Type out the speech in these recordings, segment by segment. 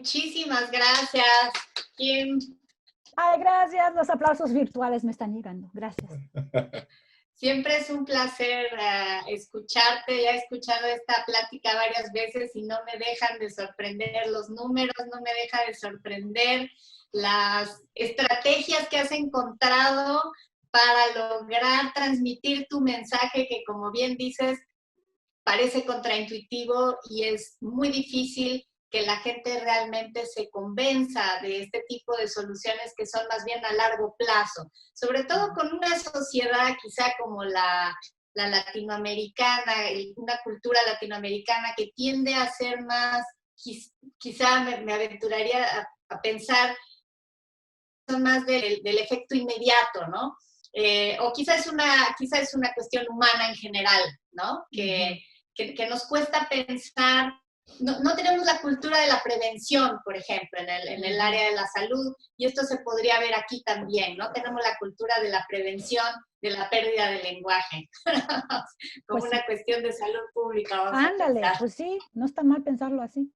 Muchísimas gracias, Kim. Ay, gracias. Los aplausos virtuales me están llegando. Gracias. Siempre es un placer escucharte. Ya he escuchado esta plática varias veces y no me dejan de sorprender los números, no me deja de sorprender las estrategias que has encontrado para lograr transmitir tu mensaje que, como bien dices, parece contraintuitivo y es muy difícil que la gente realmente se convenza de este tipo de soluciones que son más bien a largo plazo, sobre todo con una sociedad quizá como la latinoamericana, una cultura latinoamericana que tiende a ser más, quizá me aventuraría a pensar más del efecto inmediato, ¿no? O quizá es una cuestión humana en general, ¿no? Que nos cuesta pensar. No tenemos la cultura de la prevención, por ejemplo, en el área de la salud, y esto se podría ver aquí también, ¿no? Tenemos la cultura de la prevención de la pérdida del lenguaje, como pues una cuestión de salud pública. Ándale, pues sí, no está mal pensarlo así.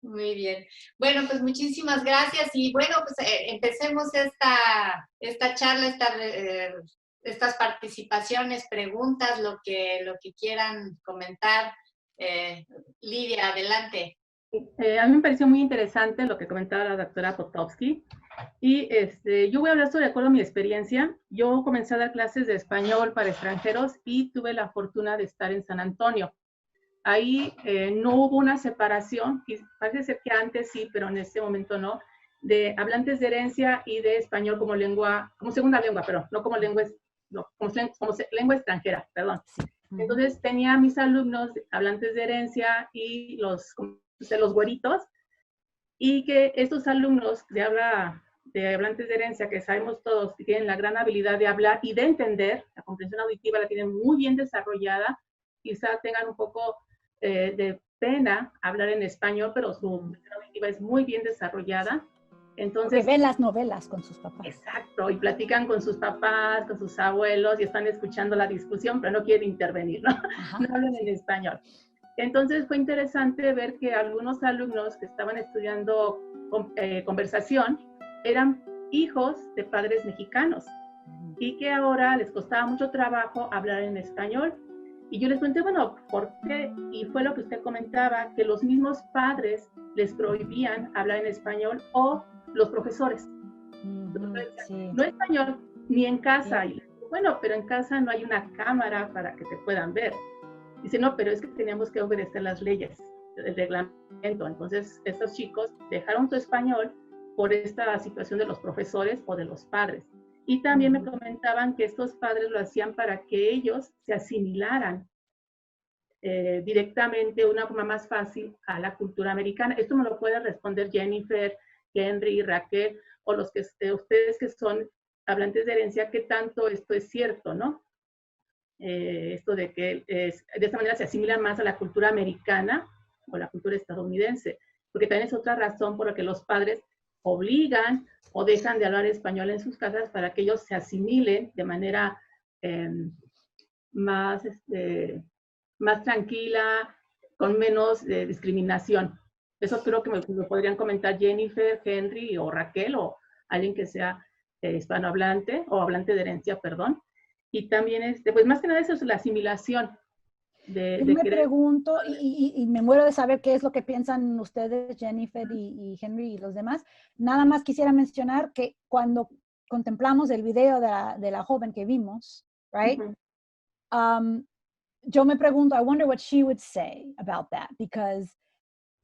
Muy bien. Bueno, pues muchísimas gracias y bueno, pues empecemos esta charla, estas participaciones, preguntas, lo que quieran comentar. Lidia, adelante. A mí me pareció muy interesante lo que comentaba la doctora Potofsky y yo voy a hablar sobre acuerdo a mi experiencia. Yo comencé a dar clases de español para extranjeros y tuve la fortuna de estar en San Antonio. Ahí no hubo una separación, y parece ser que antes sí, pero en este momento no, de hablantes de herencia y de español como lengua, como segunda lengua, pero no como lengua, no, como lengua extranjera, perdón. Entonces tenía a mis alumnos hablantes de herencia y los güeritos, y que estos alumnos de hablantes de herencia, que sabemos todos que tienen la gran habilidad de hablar y de entender, la comprensión auditiva la tienen muy bien desarrollada, quizá tengan un poco de pena hablar en español, pero su comprensión auditiva es muy bien desarrollada. Entonces, porque ven las novelas con sus papás. Exacto, y platican con sus papás, con sus abuelos, y están escuchando la discusión, pero no quieren intervenir, ¿no? Ajá, no hablan en español. Entonces fue interesante ver que algunos alumnos que estaban estudiando conversación eran hijos de padres mexicanos y que ahora les costaba mucho trabajo hablar en español. Y yo les pregunté, bueno, ¿por qué? Y fue lo que usted comentaba, que los mismos padres les prohibían hablar en español o los profesores. Sí. No español, ni en casa. Sí. Y, bueno, pero en casa no hay una cámara para que te puedan ver. Dice, no, pero es que teníamos que obedecer las leyes, el reglamento. Entonces, estos chicos dejaron su español por esta situación de los profesores o de los padres. Y también me comentaban que estos padres lo hacían para que ellos se asimilaran directamente de una forma más fácil a la cultura americana. Esto me lo puede responder Jennifer, Henry, Raquel, o los que ustedes que son hablantes de herencia, qué tanto esto es cierto, ¿no? Esto de que de esta manera se asimilan más a la cultura americana o la cultura estadounidense, porque también es otra razón por la que los padres obligan o dejan de hablar español en sus casas para que ellos se asimilen de manera más tranquila, con menos discriminación. Eso creo que me podrían comentar Jennifer, Henry o Raquel o alguien que sea hispanohablante o hablante de herencia, perdón. Y también, pues más que nada eso es la asimilación. Yo me pregunto, y me muero de saber qué es lo que piensan ustedes, Jennifer y Henry y los demás. Nada más quisiera mencionar que cuando contemplamos el video de la joven que vimos, right? Yo me pregunto, I wonder what she would say about that, because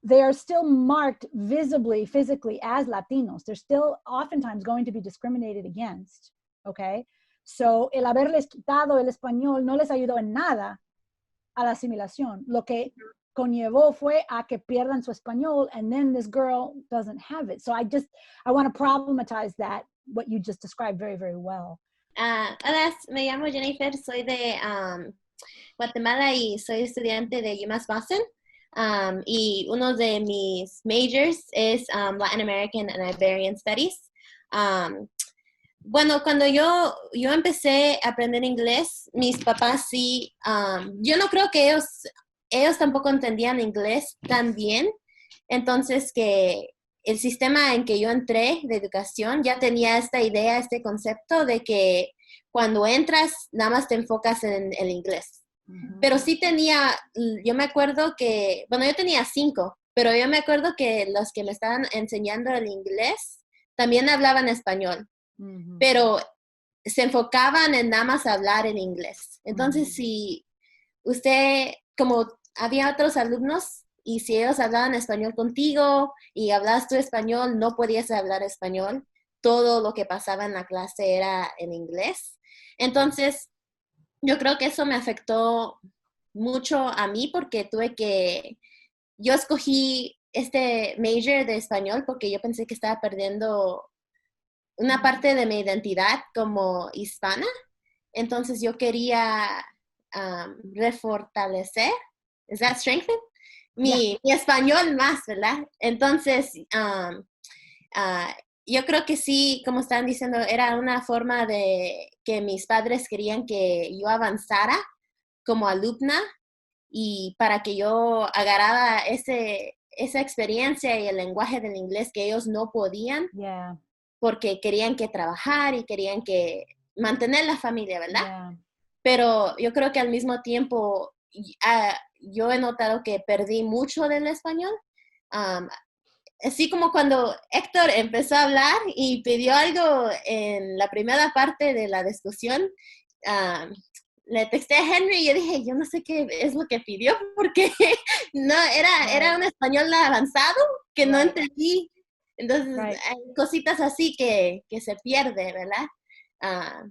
they are still marked visibly, physically as Latinos. They're still oftentimes going to be discriminated against, okay? So, el haberles quitado el español no les ayudó en nada a la asimilación. Lo que conllevó fue a que pierdan su español, and then this girl doesn't have it. So I want to problematize that, what you just described very, very well. Hola, me llamo Jennifer, soy de Guatemala y soy estudiante de UMass Boston. Y uno de mis majors es Latin American and Iberian Studies. Bueno, cuando yo empecé a aprender inglés, mis papás sí, yo no creo que ellos tampoco entendían inglés tan bien, Entonces que el sistema en que yo entré de educación ya tenía esta idea, este concepto de que cuando entras nada más te enfocas en el inglés. Pero sí yo me acuerdo que, bueno, yo tenía 5, pero yo me acuerdo que los que me estaban enseñando el inglés también hablaban español, pero se enfocaban en nada más hablar el inglés. Entonces, si usted, como había otros alumnos, y si ellos hablaban español contigo y hablabas tu español, no podías hablar español. Todo lo que pasaba en la clase era en inglés. Entonces, yo creo que eso me afectó mucho a mí porque yo escogí este major de español porque yo pensé que estaba perdiendo una parte de mi identidad como hispana. Entonces yo quería refortalecer, ¿is that strengthen? Mi español más, ¿verdad? Entonces, yo creo que sí, como estaban diciendo, era una forma de que mis padres querían que yo avanzara como alumna y para que yo agarrara esa experiencia y el lenguaje del inglés que ellos no podían, porque querían que trabajar y querían que mantener la familia, ¿verdad? Pero yo creo que al mismo tiempo yo he notado que perdí mucho del español. Así como cuando Héctor empezó a hablar y pidió algo en la primera parte de la discusión, le texté a Henry y yo dije, yo no sé qué es lo que pidió porque no era un español avanzado que no entendí. Entonces, hay cositas así que se pierde, ¿verdad?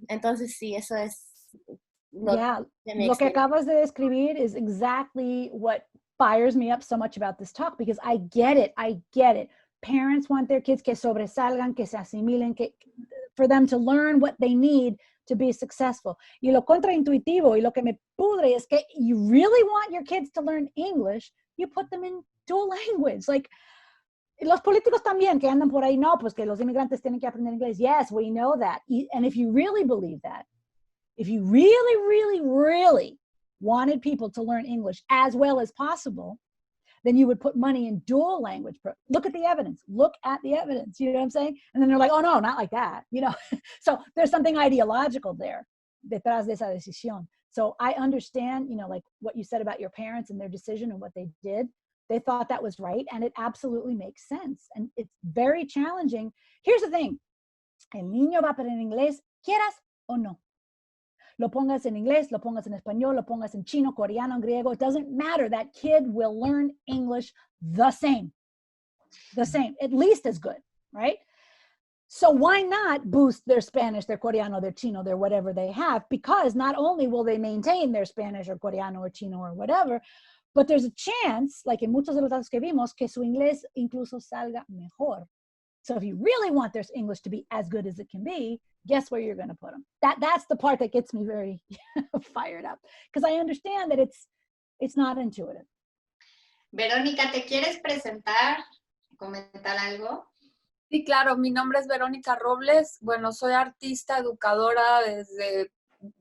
Entonces, sí, eso es lo que acabas de describir is exactly what fires me up so much about this talk, because I get it. Parents want their kids que sobresalgan, que se asimilen, for them to learn what they need to be successful. Y lo contraintuitivo y lo que me pudre es que you really want your kids to learn English, you put them in dual language. Like, los políticos también que andan por ahí, no, pues que los inmigrantes tienen que aprender inglés. Yes, we know that. And if you really believe that, if you really, really, really wanted people to learn English as well as possible, then you would put money in dual language. Look at the evidence. You know what I'm saying? And then they're like, oh, no, not like that. You know, so there's something ideological there detrás de esa decisión. So I understand, you know, like what you said about your parents and their decision and what they did. They thought that was right, and it absolutely makes sense. And it's very challenging. Here's the thing. El niño va a aprender inglés, quieras o no. Lo pongas en inglés, lo pongas en español, lo pongas en chino, coreano, griego, it doesn't matter. That kid will learn English the same, at least as good, right? So why not boost their Spanish, their coreano, their chino, their whatever they have? Because not only will they maintain their Spanish or coreano or chino or whatever, but there's a chance, like en muchos de los datos que vimos, que su inglés incluso salga mejor. So if you really want their English to be as good as it can be, guess where you're going to put them? That's the part that gets me very fired up, because I understand that it's not intuitive. Verónica, ¿te quieres presentar? ¿Comentar algo? Sí, claro. Mi nombre es Verónica Robles. Bueno, soy artista, educadora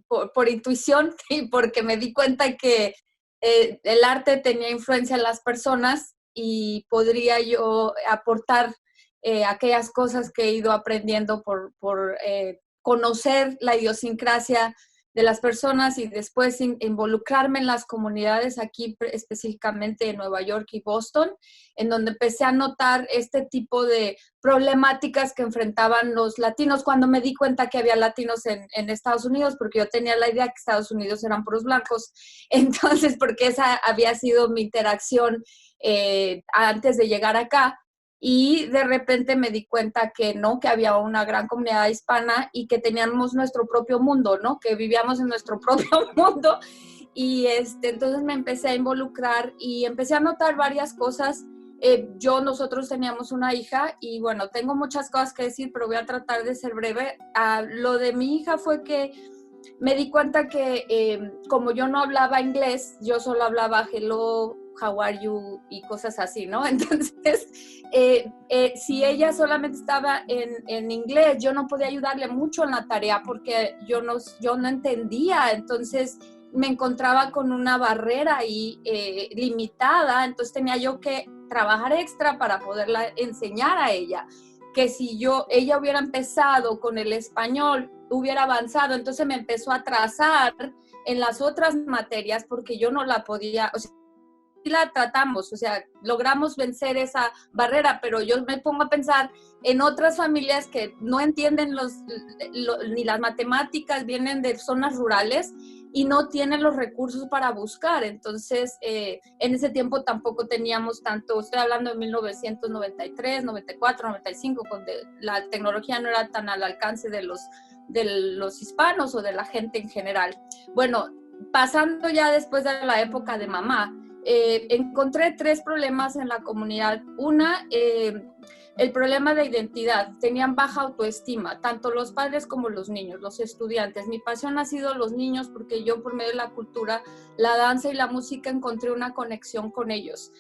por intuición y porque me di cuenta que el arte tenía influencia en las personas y podría yo aportar aquellas cosas que he ido aprendiendo por conocer la idiosincrasia de las personas y después involucrarme en las comunidades aquí específicamente en Nueva York y Boston, en donde empecé a notar este tipo de problemáticas que enfrentaban los latinos cuando me di cuenta que había latinos en Estados Unidos, porque yo tenía la idea que Estados Unidos eran puros blancos. Entonces, porque esa había sido mi interacción antes de llegar acá. Y de repente me di cuenta que no, que había una gran comunidad hispana y que teníamos nuestro propio mundo, ¿no? Que vivíamos en nuestro propio mundo. Y entonces me empecé a involucrar y empecé a notar varias cosas. Nosotros teníamos una hija y bueno, tengo muchas cosas que decir, pero voy a tratar de ser breve. Lo de mi hija fue que me di cuenta que como yo no hablaba inglés, yo solo hablaba hello, how are you y cosas así, ¿no? Entonces, si ella solamente estaba en inglés, yo no podía ayudarle mucho en la tarea porque yo no entendía. Entonces, me encontraba con una barrera ahí limitada. Entonces, tenía yo que trabajar extra para poderla enseñar a ella. Que si ella hubiera empezado con el español, hubiera avanzado, entonces me empezó a atrasar en las otras materias porque yo no la podía, o sea, sí la tratamos, o sea, logramos vencer esa barrera, pero yo me pongo a pensar en otras familias que no entienden ni las matemáticas, vienen de zonas rurales y no tienen los recursos para buscar. Entonces, en ese tiempo tampoco teníamos tanto, estoy hablando de 1993, 94, 95, cuando la tecnología no era tan al alcance de los hispanos o de la gente en general. Bueno, pasando ya después de la época de mamá, encontré 3 problemas en la comunidad. Una, el problema de identidad. Tenían baja autoestima, tanto los padres como los niños, los estudiantes. Mi pasión ha sido los niños porque yo, por medio de la cultura, la danza y la música, encontré una conexión con ellos.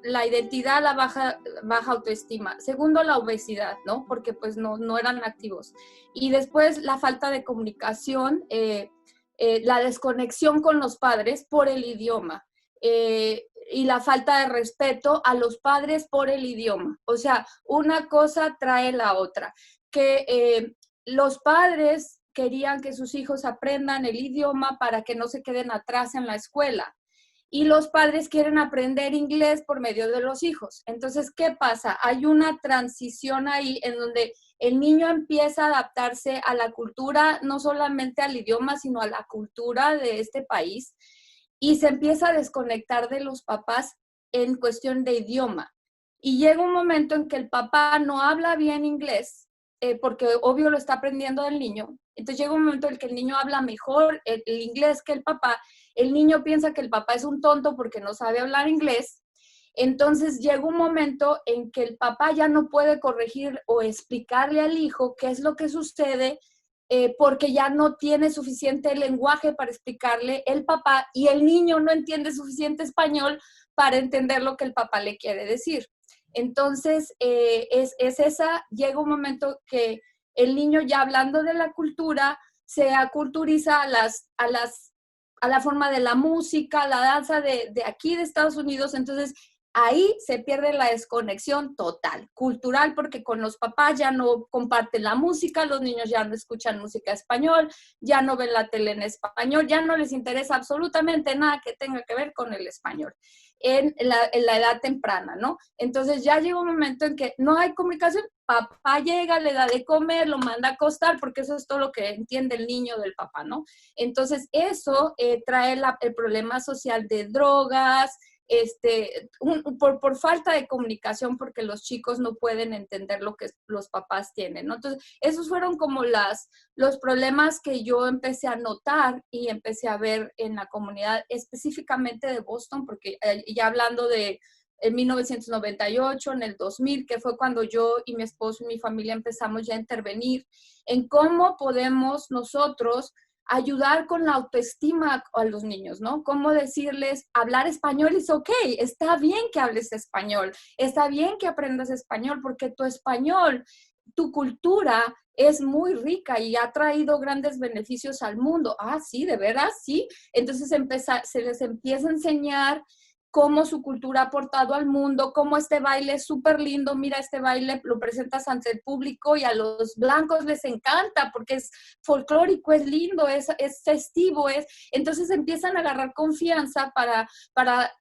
La identidad, la baja autoestima. Segundo, la obesidad, ¿no? Porque pues no eran activos. Y después la falta de comunicación, la desconexión con los padres por el idioma. Y la falta de respeto a los padres por el idioma. O sea, una cosa trae la otra. Que los padres querían que sus hijos aprendan el idioma para que no se queden atrás en la escuela. Y los padres quieren aprender inglés por medio de los hijos. Entonces, ¿qué pasa? Hay una transición ahí en donde el niño empieza a adaptarse a la cultura, no solamente al idioma, sino a la cultura de este país. Y se empieza a desconectar de los papás en cuestión de idioma. Y llega un momento en que el papá no habla bien inglés, porque obvio lo está aprendiendo del niño. Entonces llega un momento en que el niño habla mejor el inglés que el papá. El niño piensa que el papá es un tonto porque no sabe hablar inglés. Entonces llega un momento en que el papá ya no puede corregir o explicarle al hijo qué es lo que sucede, porque ya no tiene suficiente lenguaje para explicarle el papá y el niño no entiende suficiente español para entender lo que el papá le quiere decir. Entonces, llega un momento que el niño, ya hablando de la cultura, se aculturiza a la forma de la música, la danza de aquí de Estados Unidos. Entonces, ahí se pierde la desconexión total, cultural, porque con los papás ya no comparten la música, los niños ya no escuchan música español, ya no ven la tele en español, ya no les interesa absolutamente nada que tenga que ver con el español en la edad temprana, ¿no? Entonces ya llega un momento en que no hay comunicación, papá llega, le da de comer, lo manda a acostar, porque eso es todo lo que entiende el niño del papá, ¿no? Entonces eso trae el problema social de drogas, por falta de comunicación, porque los chicos no pueden entender lo que los papás tienen, ¿no? Entonces, esos fueron como los problemas que yo empecé a notar y empecé a ver en la comunidad, específicamente de Boston, porque ya hablando de en 1998, en el 2000, que fue cuando yo y mi esposo y mi familia empezamos ya a intervenir en cómo podemos nosotros ayudar con la autoestima a los niños, ¿no? Cómo decirles, hablar español es ok, está bien que hables español, está bien que aprendas español, porque tu español, tu cultura es muy rica y ha traído grandes beneficios al mundo. Ah, sí, ¿de veras? Sí. Entonces se les empieza a enseñar cómo su cultura ha aportado al mundo, cómo este baile es súper lindo, mira, este baile lo presentas ante el público y a los blancos les encanta porque es folclórico, es lindo, es festivo, entonces empiezan a agarrar confianza para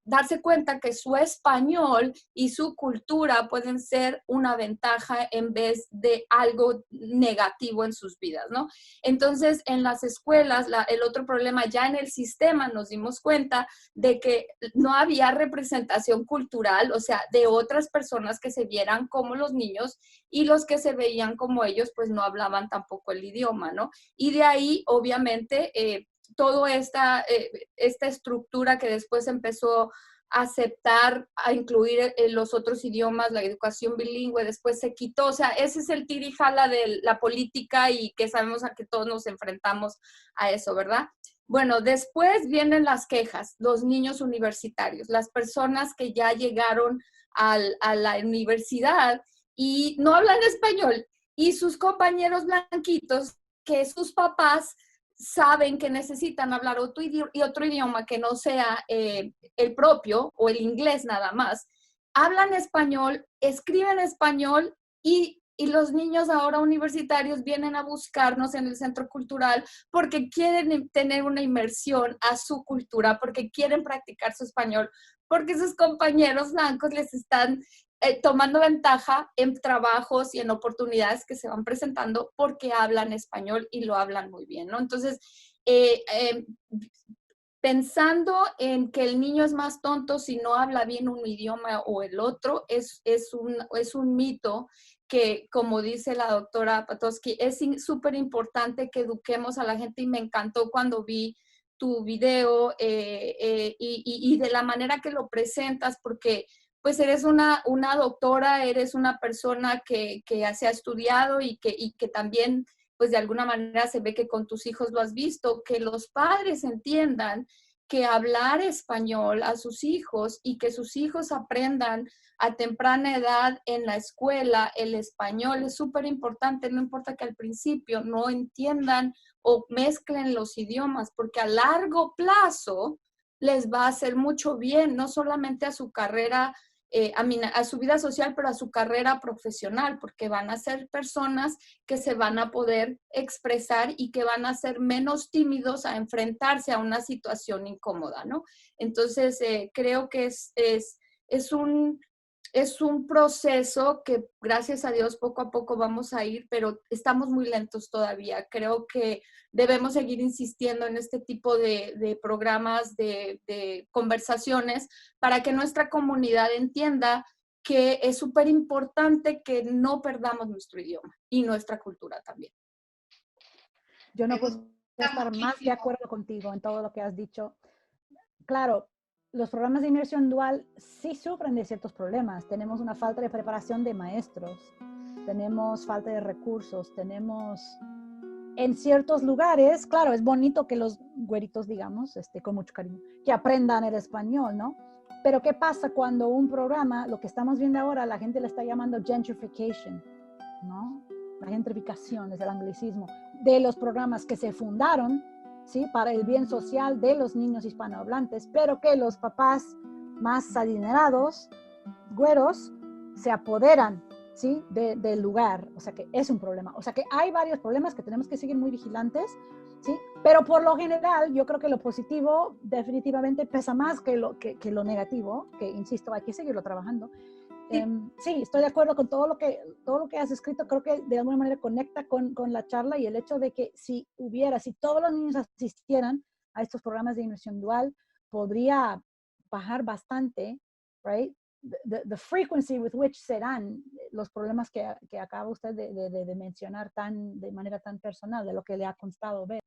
darse cuenta que su español y su cultura pueden ser una ventaja en vez de algo negativo en sus vidas, ¿no? Entonces, en las escuelas, el otro problema, ya en el sistema nos dimos cuenta de que no había representación cultural, o sea, de otras personas que se vieran como los niños, y los que se veían como ellos, pues no hablaban tampoco el idioma, ¿no? Y de ahí, obviamente, toda esta estructura que después empezó a aceptar, a incluir los otros idiomas, la educación bilingüe, después se quitó. O sea, ese es el tira y jala de la política y que sabemos a que todos nos enfrentamos a eso, ¿verdad? Bueno, después vienen las quejas, los niños universitarios, las personas que ya llegaron a la universidad y no hablan español, y sus compañeros blanquitos, que sus papás saben que necesitan hablar otro idioma que no sea el propio o el inglés nada más. hablan español, escriben español y los niños ahora universitarios vienen a buscarnos en el centro cultural porque quieren tener una inmersión a su cultura, porque quieren practicar su español, porque sus compañeros blancos les están tomando ventaja en trabajos y en oportunidades que se van presentando porque hablan español y lo hablan muy bien, ¿no? Entonces, pensando en que el niño es más tonto si no habla bien un idioma o el otro, es un mito que, como dice la doctora Patosky, es súper importante que eduquemos a la gente, y me encantó cuando vi tu video y de la manera que lo presentas, porque pues eres una doctora, eres una persona que se ha estudiado y que también pues de alguna manera se ve que con tus hijos lo has visto, que los padres entiendan que hablar español a sus hijos y que sus hijos aprendan a temprana edad en la escuela el español es súper importante. No importa que al principio no entiendan o mezclen los idiomas, porque a largo plazo les va a hacer mucho bien, no solamente a su carrera, a su vida social, pero a su carrera profesional, porque van a ser personas que se van a poder expresar y que van a ser menos tímidos a enfrentarse a una situación incómoda, ¿no? Entonces, creo que es un proceso que, gracias a Dios, poco a poco vamos a ir, pero estamos muy lentos todavía. Creo que debemos seguir insistiendo en este tipo de programas, de conversaciones, para que nuestra comunidad entienda que es súper importante que no perdamos nuestro idioma y nuestra cultura también. Yo no puedo estar más de acuerdo contigo en todo lo que has dicho. Claro, los programas de inmersión dual sí sufren de ciertos problemas. Tenemos una falta de preparación de maestros, tenemos falta de recursos, tenemos en ciertos lugares, claro, es bonito que los güeritos, digamos, con mucho cariño, que aprendan el español, ¿no? Pero ¿qué pasa cuando un programa, lo que estamos viendo ahora, la gente le está llamando gentrification, ¿no? La gentrificación es el anglicismo de los programas que se fundaron, ¿sí? Para el bien social de los niños hispanohablantes, pero que los papás más adinerados, güeros, se apoderan, ¿sí? Del lugar. O sea que es un problema. O sea que hay varios problemas que tenemos que seguir muy vigilantes, ¿sí? Pero por lo general yo creo que lo positivo definitivamente pesa más que lo negativo, que insisto, hay que seguirlo trabajando. Sí, estoy de acuerdo con todo lo que has escrito. Creo que de alguna manera conecta con la charla, y el hecho de que si todos los niños asistieran a estos programas de inmersión dual, podría bajar bastante, right? The frequency with which se dan los problemas que acaba usted de mencionar de manera tan personal, de lo que le ha constado ver.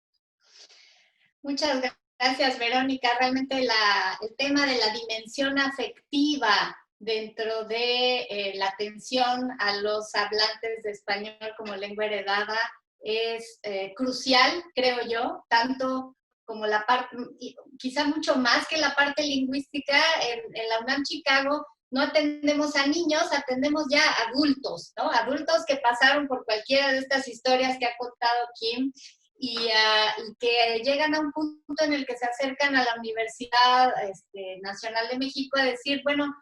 Muchas gracias, Verónica. Realmente el tema de la dimensión afectiva dentro de la atención a los hablantes de español como lengua heredada es crucial, creo yo, tanto como la parte, quizá mucho más que la parte lingüística. En la UNAM Chicago no atendemos a niños, atendemos ya a adultos, ¿no? Adultos que pasaron por cualquiera de estas historias que ha contado Kim, y que llegan a un punto en el que se acercan a la Universidad Nacional de México a decir, bueno,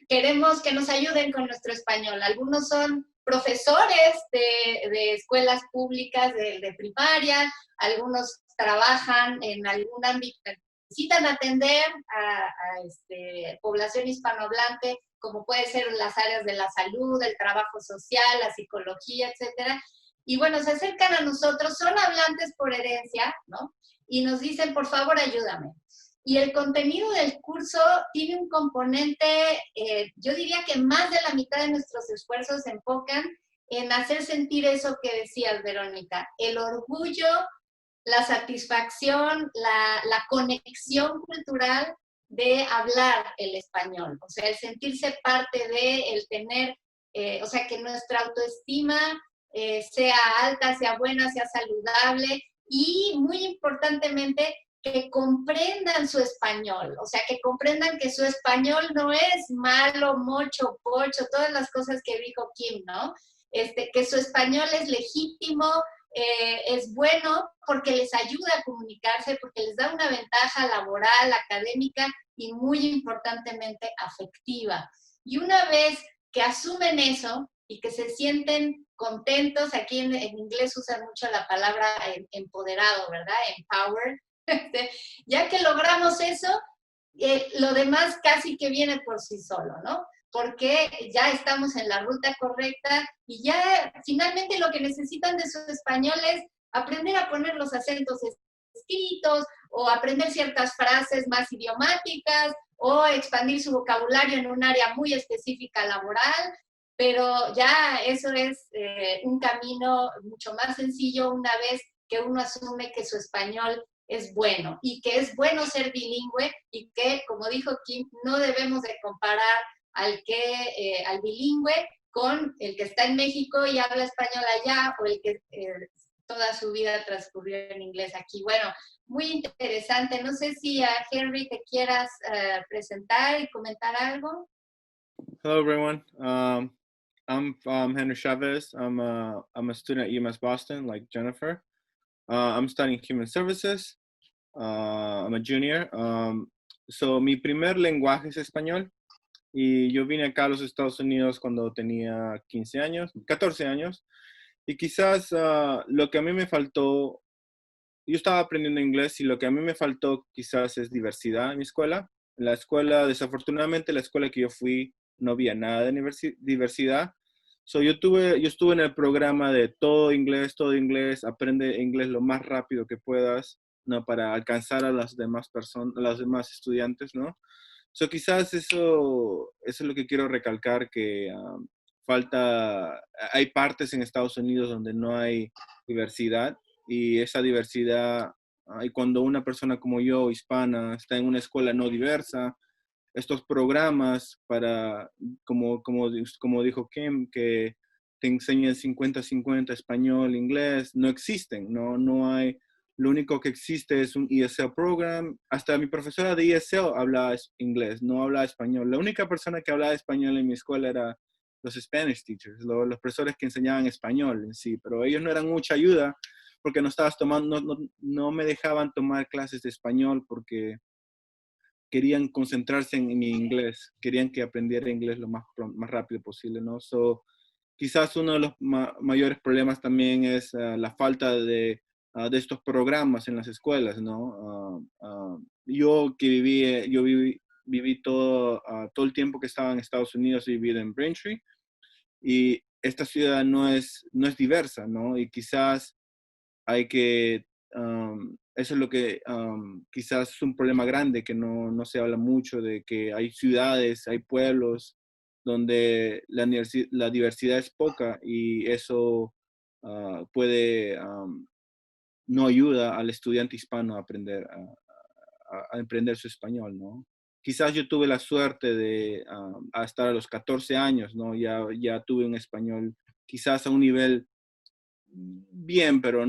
queremos que nos ayuden con nuestro español. Algunos son profesores de escuelas públicas de primaria, algunos trabajan en algún ámbito, necesitan atender a población hispanohablante, como puede ser las áreas de la salud, el trabajo social, la psicología, etcétera. Y bueno, se acercan a nosotros, son hablantes por herencia, ¿no? Y nos dicen, por favor, ayúdame. Y el contenido del curso tiene un componente, yo diría que más de la mitad de nuestros esfuerzos se enfocan en hacer sentir eso que decías, Verónica, el orgullo, la satisfacción, la conexión cultural de hablar el español. O sea, el sentirse parte de, el tener, o sea, que nuestra autoestima sea alta, sea buena, sea saludable, y muy importantemente, que comprendan su español, o sea, que comprendan que su español no es malo, mocho, pocho, todas las cosas que dijo Kim, ¿no? Que su español es legítimo, es bueno porque les ayuda a comunicarse, porque les da una ventaja laboral, académica y muy importantemente afectiva. Y una vez que asumen eso y que se sienten contentos, aquí en inglés usan mucho la palabra empoderado, ¿verdad? Empowered. Ya que logramos eso, lo demás casi que viene por sí solo, ¿no? Porque ya estamos en la ruta correcta y ya finalmente lo que necesitan de su español es aprender a poner los acentos escritos o aprender ciertas frases más idiomáticas o expandir su vocabulario en un área muy específica laboral, pero ya eso es un camino mucho más sencillo una vez que uno asume que su español es bueno y que es bueno ser bilingüe y que, como dijo Kim, no debemos de comparar al bilingüe con el que está en México y habla español allá o el que toda su vida transcurrió en inglés aquí. Bueno, muy interesante. No sé si a Henry te quieras presentar y comentar algo. Hello, everyone. I'm Henry Chavez. I'm a student at UMass Boston, like Jennifer. I'm studying Human Services. I'm a junior. So mi primer lenguaje es español y yo vine acá a los Estados Unidos cuando tenía 14 años. Y quizás lo que a mí me faltó, yo estaba aprendiendo inglés y lo que a mí me faltó quizás es diversidad en mi escuela. En la escuela, desafortunadamente, la escuela que yo fui no había nada de diversidad. So yo estuve en el programa de todo inglés, aprende inglés lo más rápido que puedas, ¿no? Para alcanzar a las demás personas, a los demás estudiantes, ¿no? So quizás eso es lo que quiero recalcar, que hay partes en Estados Unidos donde no hay diversidad y esa diversidad, y cuando una persona como yo, hispana, está en una escuela no diversa, estos programas para, como dijo Kim, que te enseñan 50-50 español, inglés, no existen, no hay. Lo único que existe es un ESL program. Hasta mi profesora de ESL habla inglés, no habla español. La única persona que hablaba español en mi escuela era los Spanish teachers, los profesores que enseñaban español en sí, pero ellos no eran mucha ayuda porque no me dejaban tomar clases de español porque querían concentrarse en mi inglés, querían que aprendiera inglés lo más rápido posible, ¿no? So, quizás uno de los mayores problemas también es la falta de estos programas en las escuelas, ¿no? Yo viví todo el tiempo que estaba en Estados Unidos, he vivido en Braintree, y esta ciudad no es diversa, ¿no? Y quizás hay que, eso es lo que quizás es un problema grande, que no se habla mucho de que hay ciudades, hay pueblos donde la diversidad es poca y eso puede, no ayuda al estudiante hispano a aprender su español, ¿no? Quizás yo tuve la suerte de estar a los 14 años, ¿no? Ya tuve un español quizás a un nivel bien, pero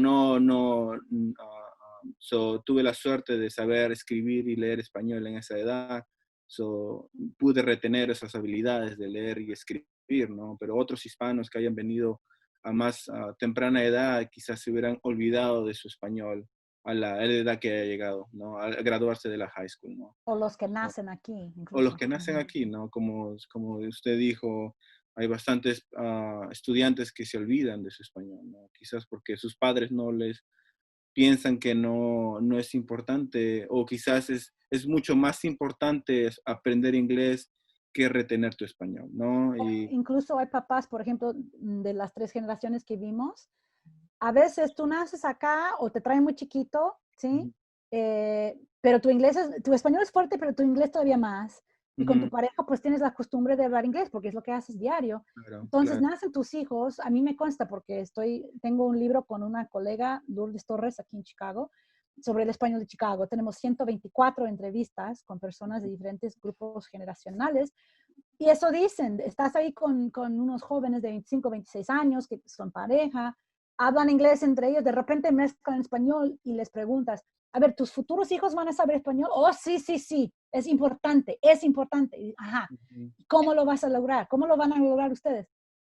tuve la suerte de saber escribir y leer español en esa edad. Pude retener esas habilidades de leer y escribir, ¿no? Pero otros hispanos que hayan venido a más temprana edad quizás se hubieran olvidado de su español a la edad que haya llegado, ¿no? Al graduarse de la high school, ¿no? O los que nacen aquí. Incluso. O los que nacen aquí, ¿no? Como usted dijo, hay bastantes estudiantes que se olvidan de su español, ¿no? Quizás porque sus padres no les piensan que no es importante, o quizás es mucho más importante aprender inglés que retener tu español, ¿no? Incluso hay papás, por ejemplo, de las 3 generaciones que vimos, a veces tú naces acá o te traen muy chiquito, ¿sí? Pero tu español es fuerte, pero tu inglés todavía más. Y con tu pareja, pues tienes la costumbre de hablar inglés, porque es lo que haces diario. Claro, Entonces, claro. nacen tus hijos. A mí me consta, porque tengo un libro con una colega, Lourdes Torres, aquí en Chicago, sobre el español de Chicago. Tenemos 124 entrevistas con personas de diferentes grupos generacionales. Y eso dicen, estás ahí con unos jóvenes de 25, 26 años que son pareja, hablan inglés entre ellos, de repente mezclan español y les preguntas, a ver, ¿tus futuros hijos van a saber español? Oh, sí, es importante. Y, ajá, ¿cómo lo vas a lograr? ¿Cómo lo van a lograr ustedes?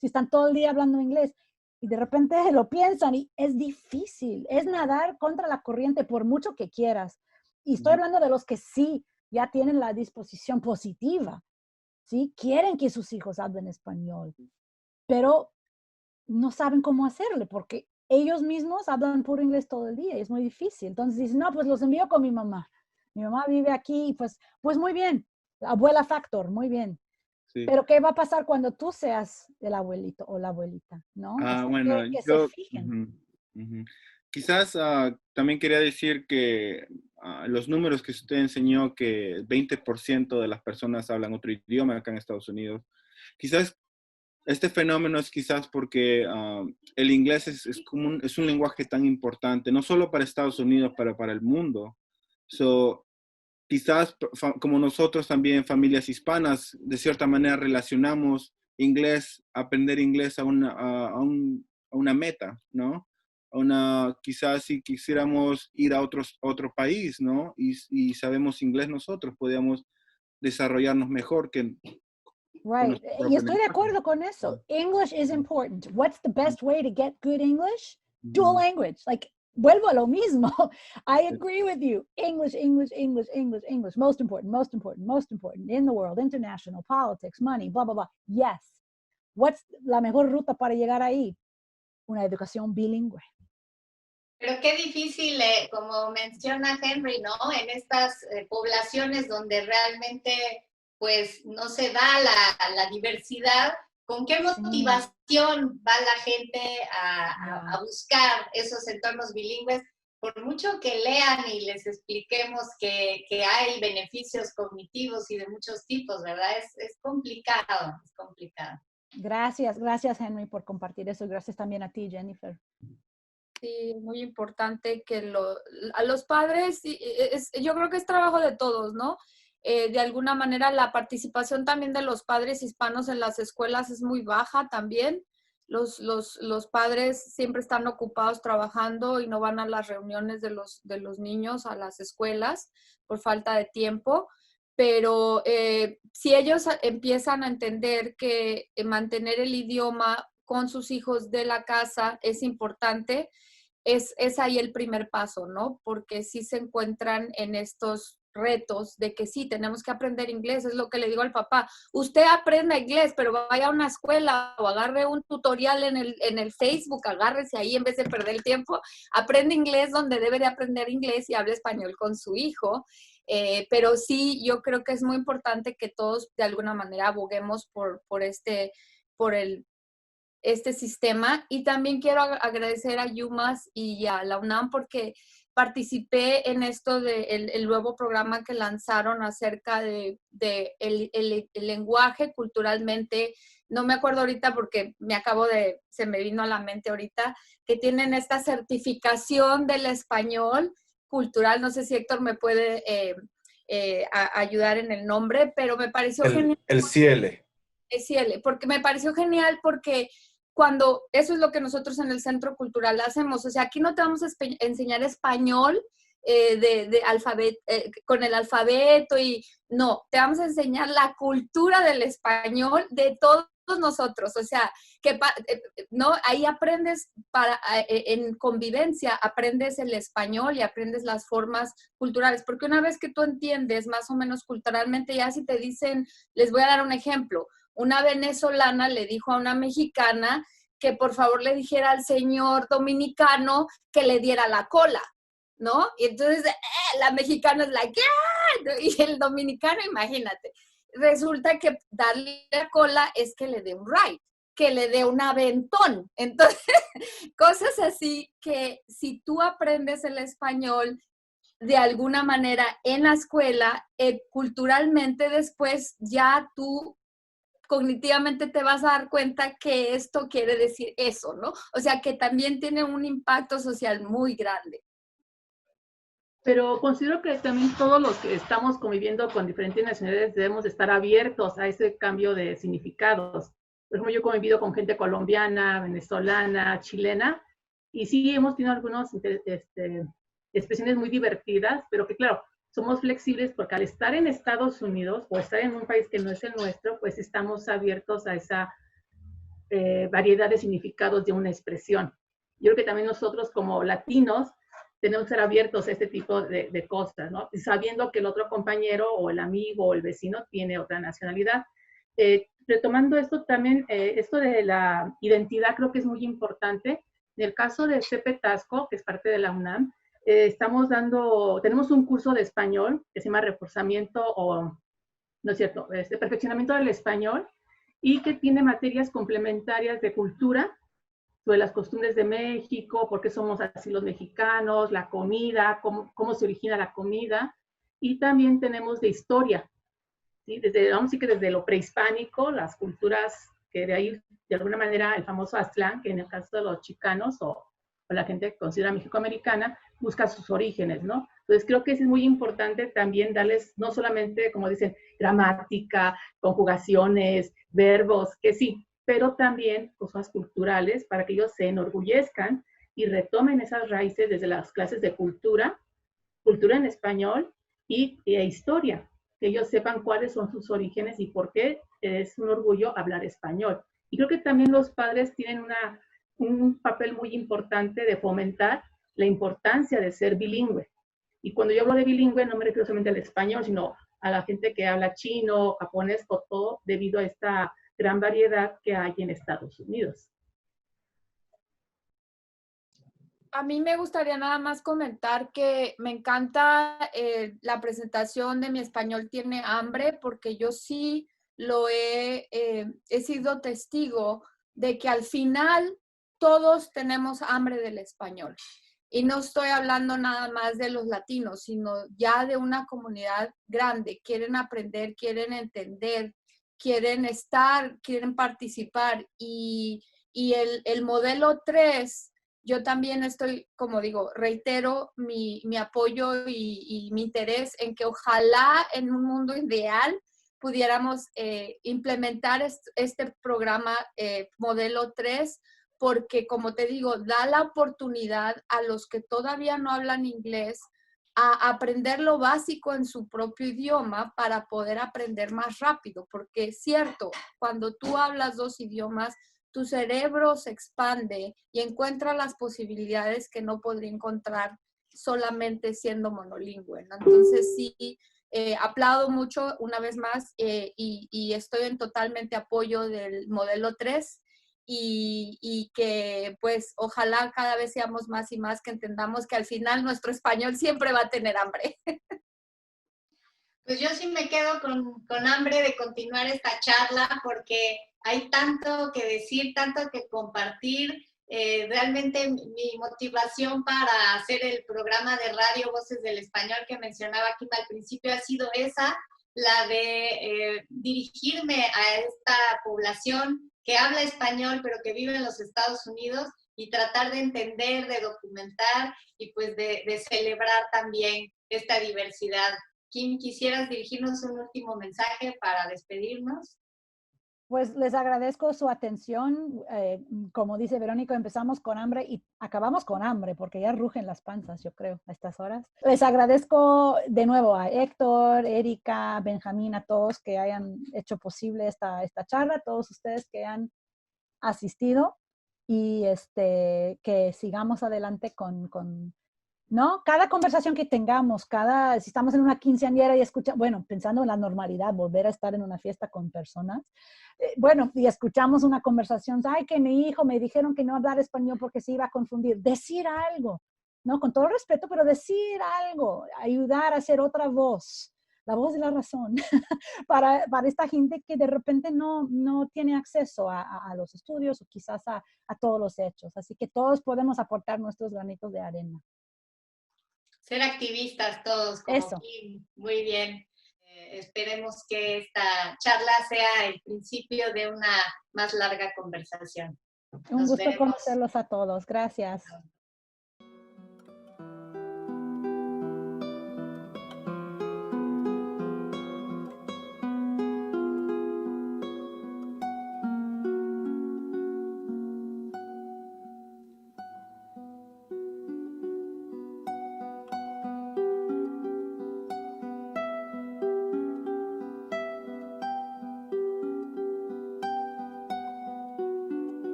Si están todo el día hablando inglés y de repente lo piensan y es difícil, es nadar contra la corriente por mucho que quieras. Y estoy hablando de los que sí ya tienen la disposición positiva. ¿sí? Quieren que sus hijos hablen español, pero no saben cómo hacerle porque ellos mismos hablan puro inglés todo el día y es muy difícil. Entonces dicen, no, pues los envío con mi mamá. Mi mamá vive aquí, pues muy bien, abuela factor, muy bien. Sí. Pero ¿qué va a pasar cuando tú seas el abuelito o la abuelita? ¿No? Así Bueno, que se yo fijen. quizás también quería decir que los números que usted enseñó, que el 20% de las personas hablan otro idioma acá en Estados Unidos, quizás este fenómeno es quizás porque el inglés es un lenguaje tan importante, no solo para Estados Unidos, pero para el mundo. So, quizás como nosotros también, familias hispanas, de cierta manera relacionamos inglés, aprender inglés a una meta, ¿no? Quizás si quisiéramos ir a otro país, ¿no? Y sabemos inglés nosotros, podríamos desarrollarnos mejor que con Right. nuestro Y propio estoy de lenguaje. acuerdo con eso. English is important. What's the best way to get good English? Ujú. Dual language. Like, vuelvo a lo mismo. I agree with you. English, English, English, English, English. Most important, most important, most important in the world. International, politics, money, blah, blah, blah. Yes. What's la mejor ruta para llegar ahí? Una educación bilingüe. Pero qué difícil, como menciona Henry, ¿no? En estas poblaciones donde realmente pues no se da la diversidad, ¿con qué motivación va la gente a buscar esos entornos bilingües? Por mucho que lean y les expliquemos que hay beneficios cognitivos y de muchos tipos, ¿verdad? Es complicado, es complicado. Gracias Henry por compartir eso. Gracias también a ti, Jennifer. Sí, muy importante que a los padres, yo creo que es trabajo de todos, ¿no? De alguna manera la participación también de los padres hispanos en las escuelas es muy baja también. Los padres siempre están ocupados trabajando y no van a las reuniones de los niños, a las escuelas, por falta de tiempo. Pero si ellos empiezan a entender que mantener el idioma con sus hijos de la casa es importante, es ahí el primer paso, ¿no? Porque sí se encuentran en estos retos de que sí, tenemos que aprender inglés, es lo que le digo al papá, usted aprenda inglés, pero vaya a una escuela o agarre un tutorial en el Facebook, agárrese ahí en vez de perder el tiempo, aprende inglés donde debe de aprender inglés y hable español con su hijo, pero sí, yo creo que es muy importante que todos de alguna manera aboguemos por este sistema. Y también quiero agradecer a UMass y a la UNAM porque participé en esto el nuevo programa que lanzaron acerca de el lenguaje culturalmente. No me acuerdo ahorita porque se me vino a la mente ahorita, que tienen esta certificación del español cultural. No sé si Héctor me puede ayudar en el nombre, pero me pareció genial. El CIELE. El CIELE, porque me pareció genial porque eso es lo que nosotros en el Centro Cultural hacemos, o sea, aquí no te vamos a enseñar español con el alfabeto y no, te vamos a enseñar la cultura del español de todos nosotros, o sea, que no, ahí aprendes en convivencia, aprendes el español y aprendes las formas culturales, porque una vez que tú entiendes más o menos culturalmente, ya si te dicen, les voy a dar un ejemplo, una venezolana le dijo a una mexicana que por favor le dijera al señor dominicano que le diera la cola, ¿no? Y entonces la mexicana es like, ¡ah! Y el dominicano, imagínate, resulta que darle la cola es que le dé un ride, que le dé un aventón. Entonces, cosas así que si tú aprendes el español de alguna manera en la escuela, culturalmente después ya tú cognitivamente te vas a dar cuenta que esto quiere decir eso, ¿no? O sea, que también tiene un impacto social muy grande. Pero considero que también todos los que estamos conviviendo con diferentes nacionalidades debemos estar abiertos a ese cambio de significados. Por ejemplo, yo he convivido con gente colombiana, venezolana, chilena, y sí hemos tenido algunas expresiones muy divertidas, pero que claro, somos flexibles porque al estar en Estados Unidos o estar en un país que no es el nuestro, pues estamos abiertos a esa variedad de significados de una expresión. Yo creo que también nosotros como latinos tenemos que ser abiertos a este tipo de cosas, ¿no? Sabiendo que el otro compañero o el amigo o el vecino tiene otra nacionalidad. Retomando esto también, esto de la identidad creo que es muy importante. En el caso de CEPETASCO, que es parte de la UNAM, tenemos un curso de español que se llama reforzamiento o, no es cierto, perfeccionamiento del español, y que tiene materias complementarias de cultura, sobre las costumbres de México, por qué somos así los mexicanos, la comida, cómo se origina la comida, y también tenemos de historia, ¿sí? Vamos a decir que desde lo prehispánico, las culturas que de ahí, de alguna manera, el famoso Aztlán, que en el caso de los chicanos o la gente que considera mexicoamericana, busca sus orígenes, ¿no? Entonces creo que es muy importante también darles, no solamente, como dicen, gramática, conjugaciones, verbos, que sí, pero también cosas culturales para que ellos se enorgullezcan y retomen esas raíces desde las clases de cultura en español e historia, que ellos sepan cuáles son sus orígenes y por qué es un orgullo hablar español. Y creo que también los padres tienen un papel muy importante de fomentar la importancia de ser bilingüe. Y cuando yo hablo de bilingüe no me refiero solamente al español, sino a la gente que habla chino, japonés o todo, debido a esta gran variedad que hay en Estados Unidos. A mí me gustaría nada más comentar que me encanta la presentación de Mi Español Tiene Hambre, porque yo sí he sido testigo de que al final todos tenemos hambre del español. Y no estoy hablando nada más de los latinos, sino ya de una comunidad grande. Quieren aprender, quieren entender, quieren estar, quieren participar. Y el modelo 3, yo también estoy, como digo, reitero mi apoyo y mi interés en que ojalá en un mundo ideal pudiéramos implementar este programa modelo 3, porque como te digo, da la oportunidad a los que todavía no hablan inglés a aprender lo básico en su propio idioma para poder aprender más rápido, porque es cierto, cuando tú hablas 2 idiomas, tu cerebro se expande y encuentra las posibilidades que no podría encontrar solamente siendo monolingüe, ¿no? Entonces sí, aplaudo mucho una vez más y estoy en totalmente apoyo del modelo 3 y que pues ojalá cada vez seamos más y más que entendamos que al final nuestro español siempre va a tener hambre. Pues yo sí me quedo con hambre de continuar esta charla porque hay tanto que decir, tanto que compartir. Realmente mi motivación para hacer el programa de radio Voces del Español que mencionaba Kim al principio ha sido esa, la de dirigirme a esta población que habla español pero que vive en los Estados Unidos y tratar de entender, de documentar y pues de celebrar también esta diversidad. Kim, ¿quisieras dirigirnos un último mensaje para despedirnos? Pues les agradezco su atención. Como dice Verónica, empezamos con hambre y acabamos con hambre porque ya rugen las panzas, yo creo, a estas horas. Les agradezco de nuevo a Héctor, Erika, Benjamín, a todos que hayan hecho posible esta charla, a todos ustedes que han asistido y que sigamos adelante ¿no? Cada conversación que tengamos, si estamos en una quinceañera y bueno, pensando en la normalidad, volver a estar en una fiesta con personas, bueno, y escuchamos una conversación, ay, que mi hijo me dijeron que no hablar español porque se iba a confundir, decir algo, ¿no? Con todo respeto, pero decir algo, ayudar a hacer otra voz, la voz de la razón, para esta gente que de repente no tiene acceso a los estudios o quizás a todos los hechos. Así que todos podemos aportar nuestros granitos de arena. Ser activistas todos, como Eso. Kim. Muy bien. Esperemos que esta charla sea el principio de una más larga conversación. Un gusto conocerlos a todos. Gracias.